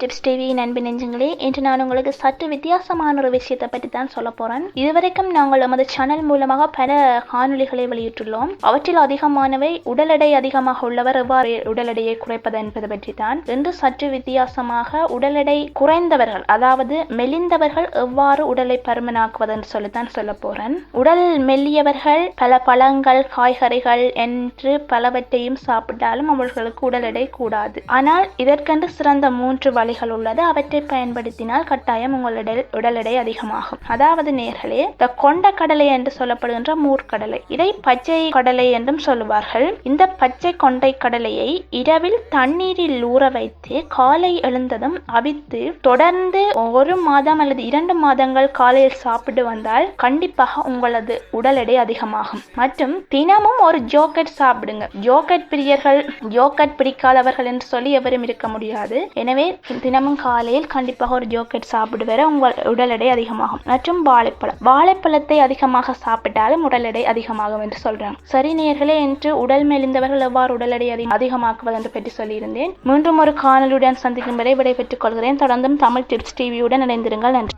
Tips TV நண்பு நெஞ்சங்களே, இன்று நான் உங்களுக்கு சற்று வித்தியாசமான ஒரு விஷயத்தை பற்றி தான் சொல்ல போறேன். இதுவரைக்கும் நாங்கள் நமது சேனல் மூலமாக பல காணொலிகளை வெளியிட்டுள்ளோம். அவற்றில் அதிகமானவை உடல் எடை அதிகமாக உள்ளவர் எவ்வாறு உடல் எடையை குறைப்பது என்பது பற்றி தான். இன்று சற்று வித்தியாசமாக உடல் எடை குறைந்தவர்கள், அதாவது மெலிந்தவர்கள் எவ்வாறு உடலை பருமனாக்குவது என்று சொல்லித்தான் சொல்ல போறேன். உடல் மெல்லியவர்கள் பல பழங்கள், காய்கறிகள் என்று பலவற்றையும் சாப்பிட்டாலும் அவர்களுக்கு உடல் எடை கூடாது. ஆனால் இதற்கென்று சிறந்த 3 வழிகள் உள்ளது. அவற்றை பயன்படுத்தினால் கட்டாயம் உங்களுடைய உடல் எடை அதிகமாகும். அதாவது நேர்களே, இந்த கொண்ட கடலை என்று சொல்லப்படுகின்ற மூர்க்கடலை, இதை பச்சை கடலை என்றும் சொல்லுவார்கள். இந்த பச்சை கொண்டை கடலையை இரவில் தண்ணீரில் ஊற வைத்து காலை எழுந்ததும் அவித்து தொடர்ந்து 1 மாதம் அல்லது 2 மாதங்கள் காலையில் சாப்பிட்டு வந்தால் கண்டிப்பாக உங்களது உடல் எடை அதிகமாகும். மற்றும் தினமும் ஒரு ஜோக்கெட் சாப்பிடுங்க. ஜோக்கெட் பிரியர்கள், ஜோக்கெட் பிடிக்காதவர்கள் என்று சொல்லி எவரும் இருக்க முடியாது. எனவே தினமும் காலையில் கண்டிப்பாக ஒரு ஜோக்கெட் சாப்பிடுவர உங்கள் உடல் எடை அதிகமாகும். மற்றும் வாழைப்பழத்தை அதிகமாக சாப்பிட்டாலும் உடல் எடை அதிகமாகும் என்று சொல்றாங்க. சரி நேயர்களே, என்று உடல் மெலிந்தவர்கள் எவ்வாறு உடல் எடை அதிகமாக்குவது என்று பற்றி சொல்லியிருந்தேன். மீண்டும் ஒரு காணொலியுடன் சந்திக்கும் வரை விடைபெற்றுக் கொள்கிறேன். தொடர்ந்தும் தமிழ் டிப்ஸ் டிவியுடன் இணைந்திருங்கள். நன்றி.